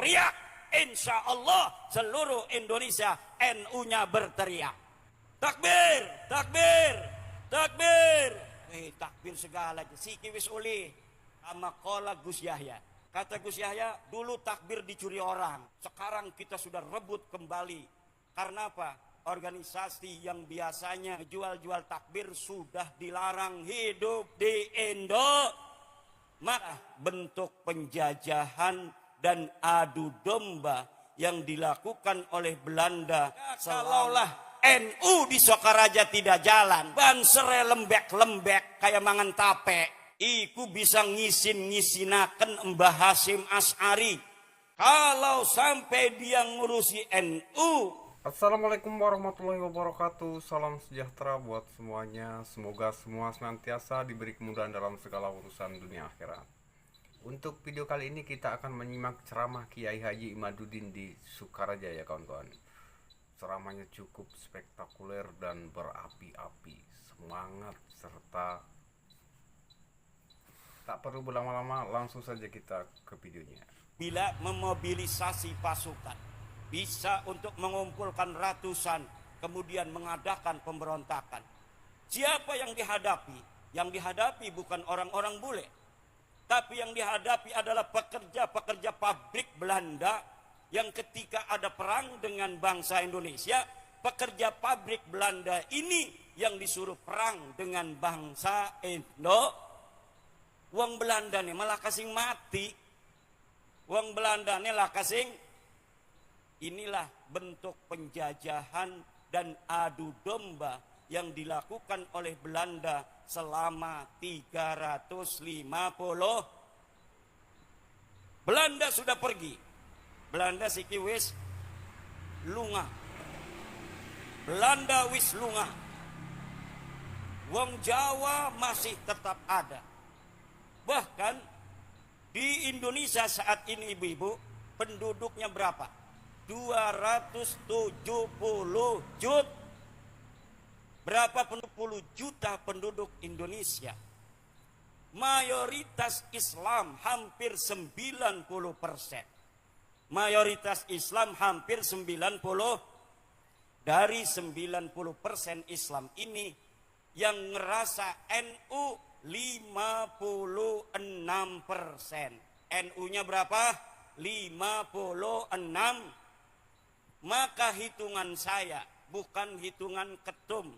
berteriak, insya Allah seluruh Indonesia NU-nya berteriak. Takbir, takbir, takbir. Takbir segala. Siki wis uli. Sama kola Gus Yahya. Kata Gus Yahya, dulu takbir dicuri orang. Sekarang kita sudah rebut kembali. Karena apa? Organisasi yang biasanya jual-jual takbir sudah dilarang hidup di Indo. Maka bentuk penjajahan dan adu domba yang dilakukan oleh Belanda. Kalaulah NU di Sokaraja tidak jalan, bansere lembek-lembek kayak mangan tape, iku bisa ngisin-ngisinaken Mbah Hasyim Asy'ari. Kalau sampai dia ngurusi NU. Assalamualaikum warahmatullahi wabarakatuh. Salam sejahtera buat semuanya. Semoga semua senantiasa diberi kemudahan dalam segala urusan dunia akhirat. Untuk video kali ini kita akan menyimak ceramah Kiai Haji Imaduddin di Sukaraja ya kawan-kawan. Ceramahnya cukup spektakuler dan berapi-api, semangat serta tak perlu berlama-lama, langsung saja kita ke videonya. Bila memobilisasi pasukan, bisa untuk mengumpulkan ratusan, kemudian mengadakan pemberontakan. Siapa yang dihadapi? Yang dihadapi bukan orang-orang bule, tapi yang dihadapi adalah pekerja-pekerja pabrik Belanda yang ketika ada perang dengan bangsa Indonesia, pekerja pabrik Belanda ini yang disuruh perang dengan bangsa Indo. Wong Belanda nih malah kasing mati. Wong Belanda nih lah kasing. Inilah bentuk penjajahan dan adu domba yang dilakukan oleh Belanda selama 350. Belanda sudah pergi. Belanda siki wis lunga. Belanda wis lunga. Wong Jawa masih tetap ada. Bahkan di Indonesia saat ini ibu-ibu, penduduknya berapa? 270 juta. Berapa 10 juta penduduk Indonesia? Mayoritas Islam hampir 90%. Mayoritas Islam hampir 90. Dari 90% Islam ini yang ngerasa NU 56%. NU-nya berapa? 56. Maka hitungan saya bukan hitungan ketum.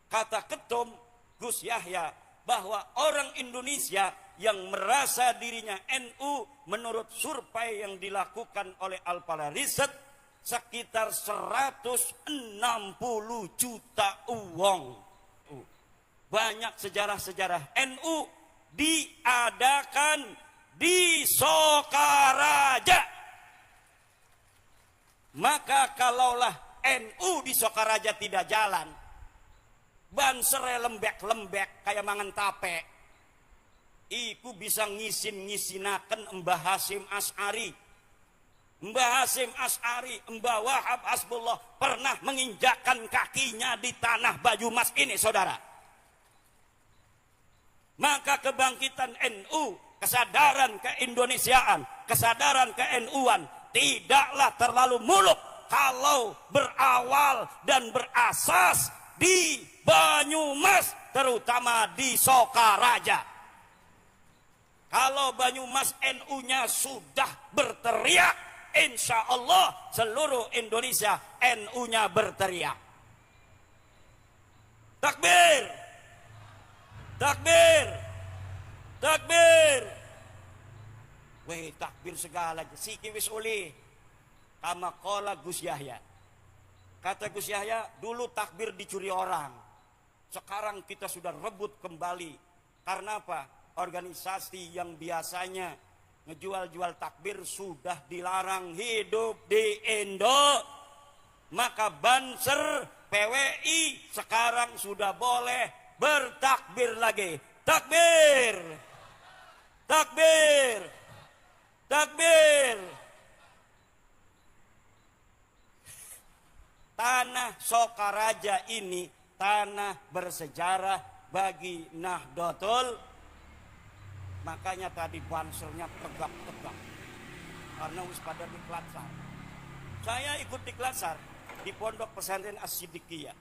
Kata ketum Gus Yahya bahwa orang Indonesia yang merasa dirinya NU menurut survei yang dilakukan oleh Alpala Riset sekitar 160 juta uang. Banyak sejarah-sejarah NU diadakan di Sokaraja. Maka kalaulah NU di Sokaraja tidak jalan, bansere lembek-lembek kayak mangan tape, iku bisa ngisin-ngisinaken Mbah Hasyim Asy'ari. Mbah Hasyim Asy'ari, Mbah Wahab Hasbullah pernah menginjakkan kakinya di tanah Banyumas ini, saudara. Maka kebangkitan NU, kesadaran keindonesiaan, kesadaran ke-NU-an tidaklah terlalu muluk kalau berawal dan berasas di Banyumas, terutama di Sokaraja. Kalau Banyumas NU-nya sudah berteriak, insya Allah seluruh Indonesia NU-nya berteriak. Takbir, takbir, takbir. Takbir segala. Siki wis uli. Kama kola Gus Yahya. Kata Gus Yahya, dulu takbir dicuri orang. Sekarang kita sudah rebut kembali. Karena apa? Organisasi yang biasanya ngejual-jual takbir sudah dilarang hidup di Indo. Maka Banser, PWI sekarang sudah boleh bertakbir lagi. Takbir, takbir, takbir. Tanah Sokaraja ini tanah bersejarah bagi Nahdlatul. Makanya tadi bansernya tegak-tegak. karena wis pada diklatsar. Saya ikut diklatsar di pondok pesantren As-Siddiqiyah.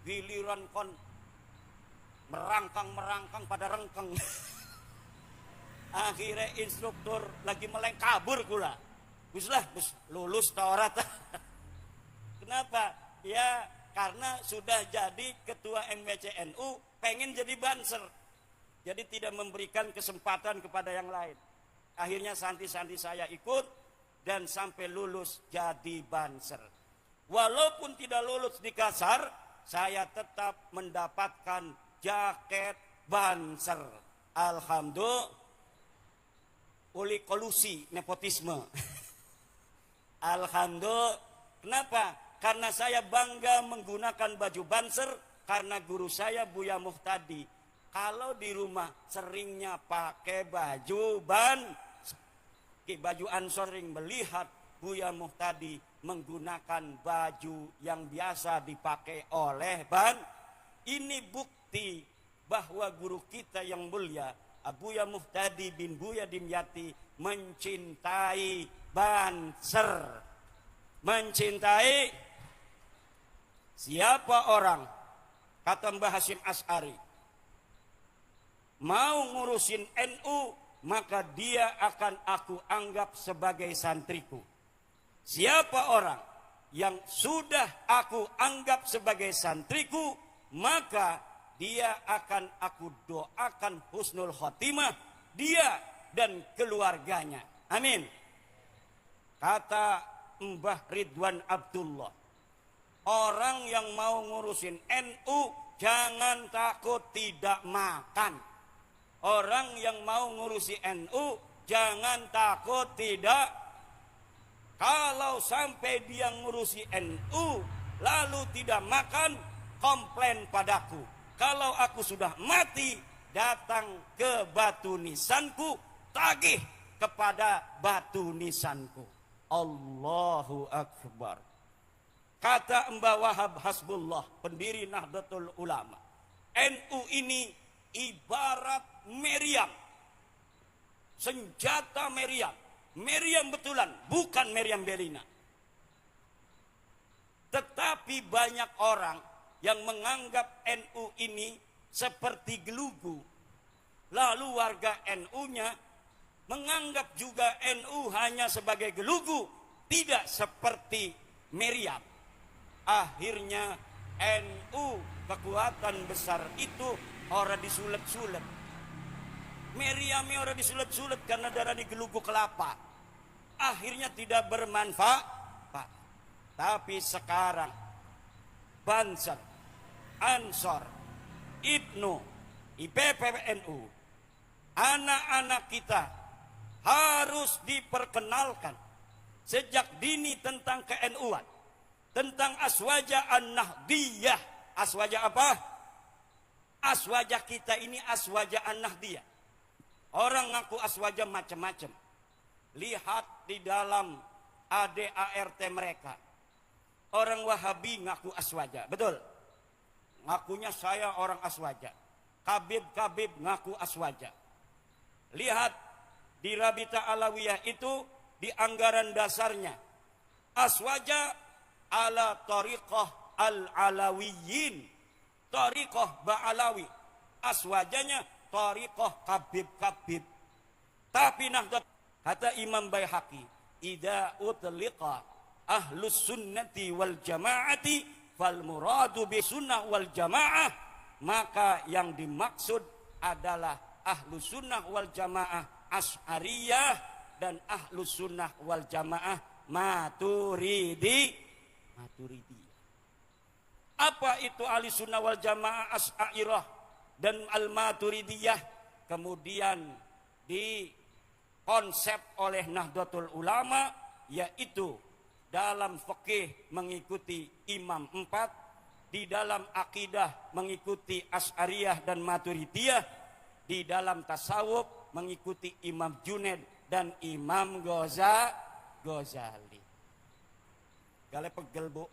Giliran kon merangkang pada rengkeng. Akhirnya instruktur lagi meleng kabur kula. Wis lulus Taurat. Kenapa? Ya karena sudah jadi ketua MBCNU, pengen jadi banser. Jadi tidak memberikan kesempatan kepada yang lain. Akhirnya santri-santri saya ikut dan sampai lulus jadi banser. Walaupun tidak lulus di kasar, saya tetap mendapatkan jaket banser. Alhamdulillah, oleh kolusi nepotisme. Alhamdulillah. Kenapa? Karena saya bangga menggunakan baju banser karena guru saya Buya Muhtadi. Kalau di rumah seringnya pakai baju baju Ansor sering melihat Buya Muhtadi menggunakan baju yang biasa dipakai oleh ini bukti bahwa guru kita yang mulia Buya Muhtadi bin Buya Dimyati mencintai banser. Mencintai siapa orang, kata Mbah Hasyim Asy'ari, mau ngurusin NU, maka dia akan aku anggap sebagai santriku. Siapa orang yang sudah aku anggap sebagai santriku, maka dia akan aku doakan husnul khotimah, dia dan keluarganya. Amin. Kata Mbah Ridwan Abdullah, orang yang mau ngurusin NU jangan takut tidak makan. Orang yang mau ngurusi NU jangan takut tidak. Kalau sampai dia ngurusi NU lalu tidak makan, komplain padaku. Kalau aku sudah mati, datang ke batu nisanku, tagih kepada batu nisanku. Allahu Akbar. Kata Mbah Wahab Hasbullah, pendiri Nahdlatul Ulama, NU ini ibarat meriam, senjata meriam. Meriam betulan, bukan meriam Bellina. Tetapi banyak orang yang menganggap NU ini seperti gelugu. Lalu warga NU-nya menganggap juga NU hanya sebagai gelugu, tidak seperti meriam. Akhirnya NU kekuatan besar itu orang disulet-sulet. Meriamnya orang disulet-sulet karena darah di gelugu kelapa. Akhirnya tidak bermanfaat. Tapi sekarang Banser, Ansor, Ibnu, IPPNU, anak-anak kita harus diperkenalkan sejak dini tentang ke-NU-an, tentang aswaja an-nahdiyah. Aswaja apa? Aswaja kita ini aswaja an-nahdiyah. Orang ngaku aswaja macam-macam. Lihat di dalam ADART mereka. Orang Wahabi ngaku aswaja, betul? Ngakunya saya orang aswaja. Kabib ngaku aswaja. Lihat di Rabita Alawiyah itu di anggaran dasarnya. Aswaja ala tariqah al-alawiyin. Tariqah ba'alawi. Aswajanya tariqah kabib. Tapi Nahdlatul, kata Imam Baihaqi, idza utliqa ahlus sunnati wal jamaati fal muradu bi sunnah wal jamaah, maka yang dimaksud adalah ahlus sunnah wal jamaah Asy'ariyah dan ahlus sunnah wal jamaah Maturidi. Apa itu ahli sunnah wal jamaah Asy'ariyah dan al-Maturidiyah? Kemudian dikonsep oleh Nahdlatul Ulama, yaitu dalam fikih mengikuti imam 4, di dalam akidah mengikuti Asy'ariyah dan Maturidiyah, di dalam tasawuf mengikuti Imam Junaid dan Imam Ghazali. Gale pegel bu,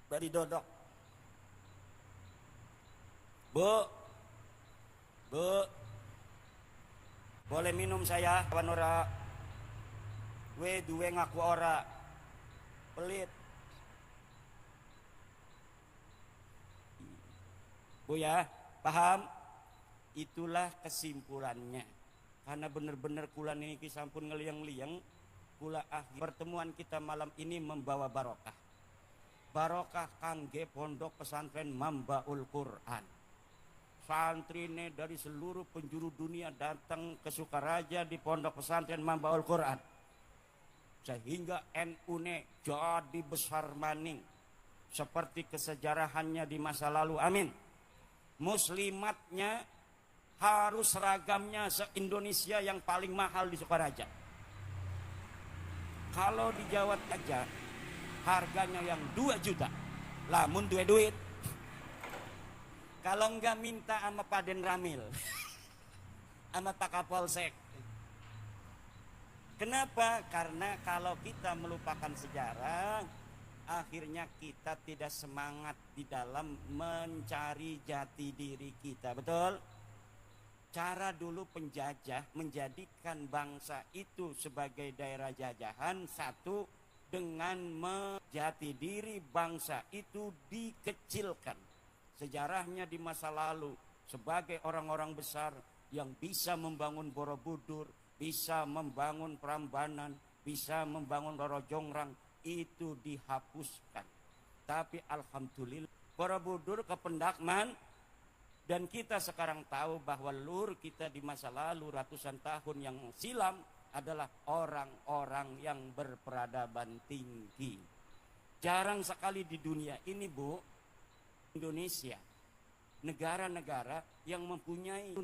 bari dodok. Bu, Boleh minum saya, kawan ora. We duwe ngaku ora. Pelit. Bu ya, paham? Itulah kesimpulannya. Karena benar-benar kula niki sampun ngeliang-liang, kula akhir pertemuan kita malam ini membawa barokah. Barokah kangge pondok pesantren Mambaul Quran. Santrine dari seluruh penjuru dunia datang ke Sukaraja di pondok pesantren Mambaul Quran, sehingga NU ne jadi besar maning seperti kesejarahannya di masa lalu. Amin. Muslimatnya harus seragamnya se-Indonesia yang paling mahal di Sukaraja. Kalau di Jawa aja harganya yang 2 juta, lamun duit. Kalau enggak minta sama Paden Ramil, sama Pak Kapolsek. Kenapa? Karena kalau kita melupakan sejarah, akhirnya kita tidak semangat di dalam mencari jati diri kita. Betul? Cara dulu penjajah menjadikan bangsa itu sebagai daerah jajahan, satu, dengan menjati diri bangsa itu dikecilkan. Sejarahnya di masa lalu sebagai orang-orang besar yang bisa membangun Borobudur, bisa membangun Prambanan, bisa membangun Roro Jongrang, itu dihapuskan. Tapi alhamdulillah Borobudur ke Pendakman, dan kita sekarang tahu bahwa leluhur kita di masa lalu ratusan tahun yang silam adalah orang-orang yang berperadaban tinggi. Jarang sekali di dunia ini, Bu, Indonesia, negara-negara yang mempunyai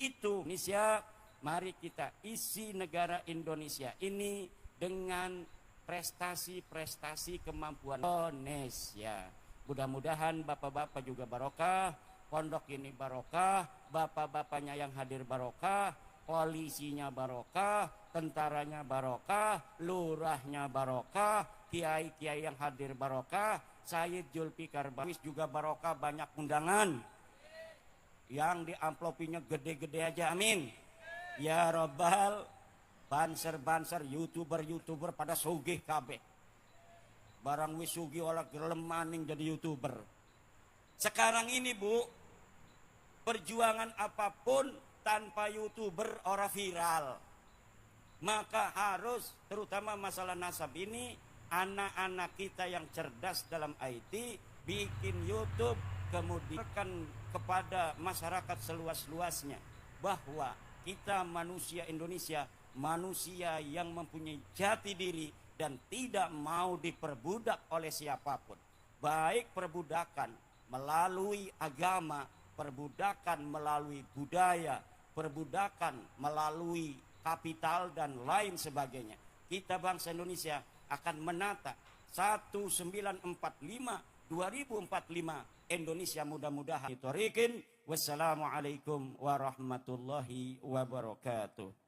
itu. Indonesia, mari kita isi negara Indonesia ini dengan prestasi-prestasi kemampuan Indonesia. Mudah-mudahan bapak-bapak juga barokah, pondok ini barokah, bapak-bapaknya yang hadir barokah, polisinya barokah, tentaranya barokah, lurahnya barokah, kiai-kiai yang hadir barokah, Sayyid Zulfikar Bawis juga barokah, banyak undangan yang di amplopinya gede-gede aja, amin ya robbal. Banser-banser, youtuber pada sugih kabeh, barang wis sugih olah gelem maning jadi youtuber. Sekarang ini, Bu, perjuangan apapun tanpa youtuber ora viral. Maka harus, terutama masalah nasab ini, anak-anak kita yang cerdas dalam IT bikin YouTube, kemudian kepada masyarakat seluas-luasnya bahwa kita manusia Indonesia, manusia yang mempunyai jati diri dan tidak mau diperbudak oleh siapapun. Baik perbudakan melalui agama, perbudakan melalui budaya, perbudakan melalui kapital dan lain sebagainya. Kita bangsa Indonesia akan menata 1945 Indonesia mudah-mudahan. Wassalamualaikum warahmatullahi wabarakatuh.